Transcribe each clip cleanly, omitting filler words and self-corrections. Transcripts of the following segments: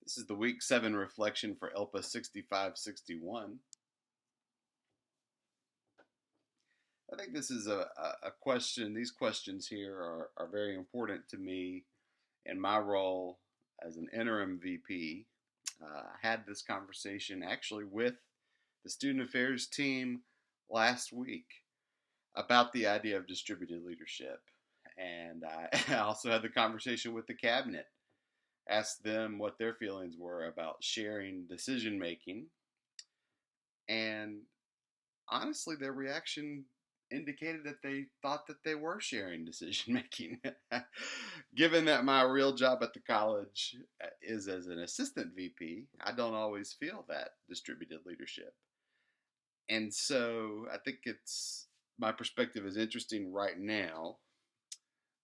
This is the week 7 reflection for ELPA 6561. I think this is a question. These questions here are very important to me in my role as an interim VP. I had this conversation actually with the student affairs team last week about the idea of distributed leadership. And I also had the conversation with the cabinet, asked them what their feelings were about sharing decision making. And honestly, their reaction indicated that they thought that they were sharing decision making. Given that my real job at the college is as an assistant VP, I don't always feel that distributed leadership. And so I think my perspective is interesting right now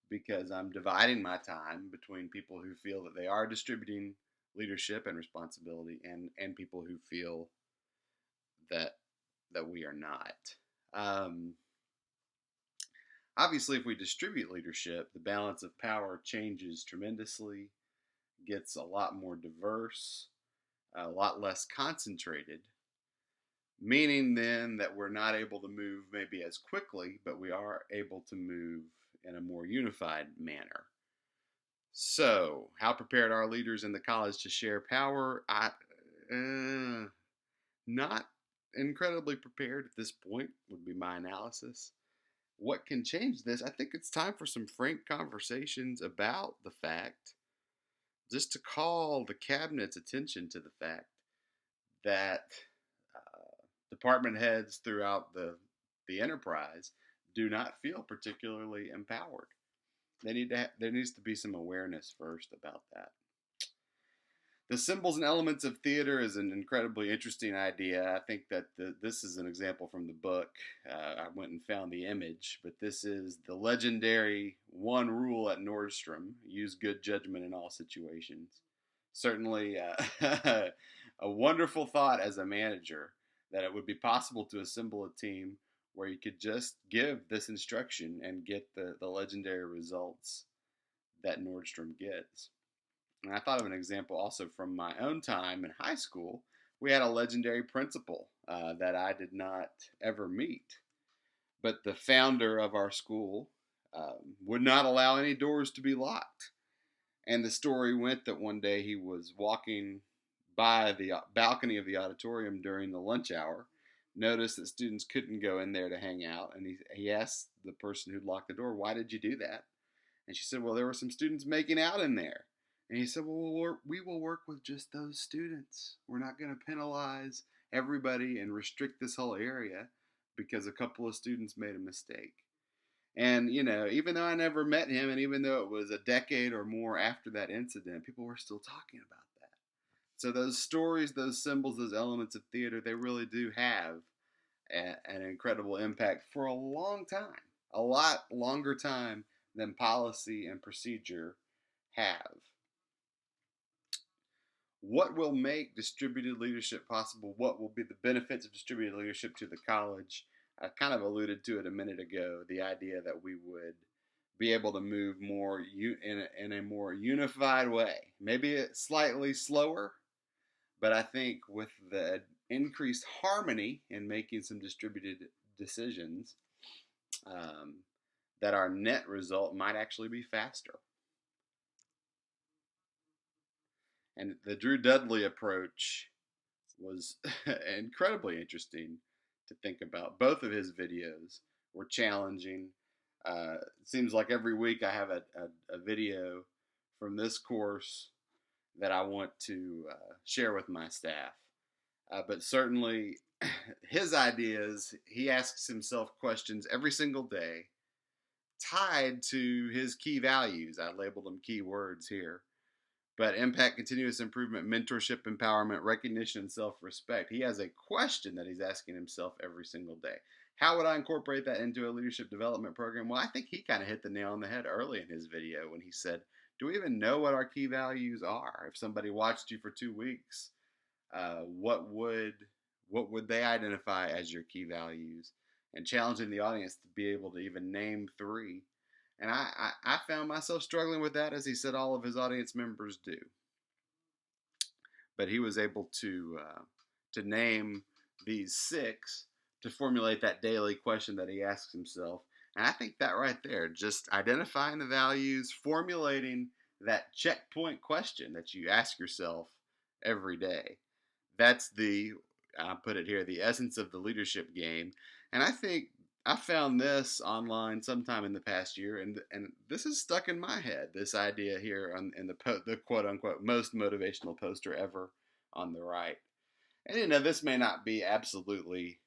because I'm dividing my time between people who feel that they are distributing leadership and responsibility and people who feel that we are not. Um, Obviously, if we distribute leadership, the balance of power changes tremendously, gets a lot more diverse, a lot less concentrated, meaning then that we're not able to move maybe as quickly, but we are able to move in a more unified manner. So, how prepared are leaders in the college to share power? Not incredibly prepared at this point, would be my analysis. What can change this? I think it's time for some frank conversations about the fact, just to call the cabinet's attention to the fact that department heads throughout the enterprise do not feel particularly empowered. There needs to be some awareness first about that. The symbols and elements of theater is an incredibly interesting idea. I think that this is an example from the book. I went and found the image, but this is the legendary one rule at Nordstrom: use good judgment in all situations. Certainly a wonderful thought as a manager that it would be possible to assemble a team where you could just give this instruction and get the legendary results that Nordstrom gets. And I thought of an example also from my own time in high school. We had a legendary principal that I did not ever meet, but the founder of our school would not allow any doors to be locked. And the story went that one day he was walking by the balcony of the auditorium during the lunch hour, noticed that students couldn't go in there to hang out, and he asked the person who'd locked the door, "Why did you do that?" And she said, "Well, there were some students making out in there." And he said, "Well, we will work with just those students. We're not going to penalize everybody and restrict this whole area because a couple of students made a mistake." And, even though I never met him, and even though it was a decade or more after that incident, people were still talking about that. So those stories, those symbols, those elements of theater, they really do have an incredible impact for a long time, a lot longer time than policy and procedure have. What will make distributed leadership possible? What will be the benefits of distributed leadership to the college? I kind of alluded to it a minute ago, the idea that we would be able to move more in a more unified way. Maybe it's slightly slower, but I think with the increased harmony in making some distributed decisions, um, that our net result might actually be faster. And the Drew Dudley approach was incredibly interesting to think about. Both of his videos were challenging. It seems like every week I have a video from this course that I want to share with my staff. But certainly, his ideas, he asks himself questions every single day tied to his key values. I labeled them key words here. But impact, continuous improvement, mentorship, empowerment, recognition, and self respect. He has a question that he's asking himself every single day. How would I incorporate that into a leadership development program? Well, I think he kind of hit the nail on the head early in his video when he said, "Do we even know what our key values are? If somebody watched you for 2 weeks, what would they identify as your key values?" And challenging the audience to be able to even name 3. And I found myself struggling with that, as he said all of his audience members do. but he was able to name these six to formulate that daily question that he asks himself. And I think that right there, just identifying the values, formulating that checkpoint question that you ask yourself every day. That's the, I put it here, the essence of the leadership game. And I think I found this online sometime in the past year, and this is stuck in my head. This idea here in the quote unquote most motivational poster ever on the right. And this may not be absolutely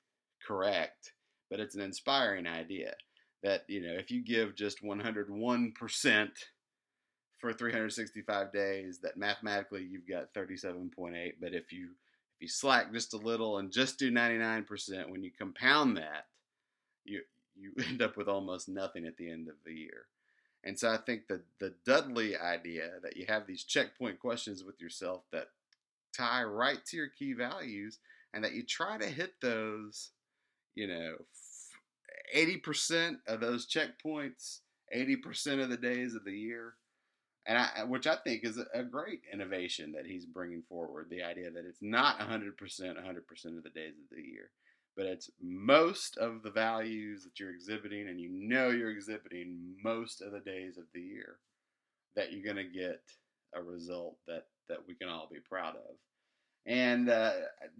correct, but it's an inspiring idea that if you give just 101% for 365 days, that mathematically you've got 37.8. But if you slack just a little and just do 99%, when you compound that, you you end up with almost nothing at the end of the year. And so I think the Dudley idea that you have these checkpoint questions with yourself that tie right to your key values, and that you try to hit those, you know, 80% of those checkpoints, 80% of the days of the year. Which I think is a great innovation that he's bringing forward. The idea that it's not 100%, 100% of the days of the year, but it's most of the values that you're exhibiting, and you're exhibiting most of the days of the year, that you're going to get a result that we can all be proud of. And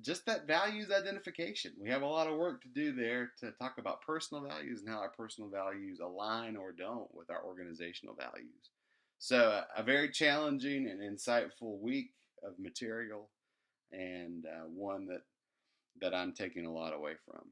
just that values identification. We have a lot of work to do there to talk about personal values and how our personal values align or don't with our organizational values. So, a very challenging and insightful week of material, and one that I'm taking a lot away from.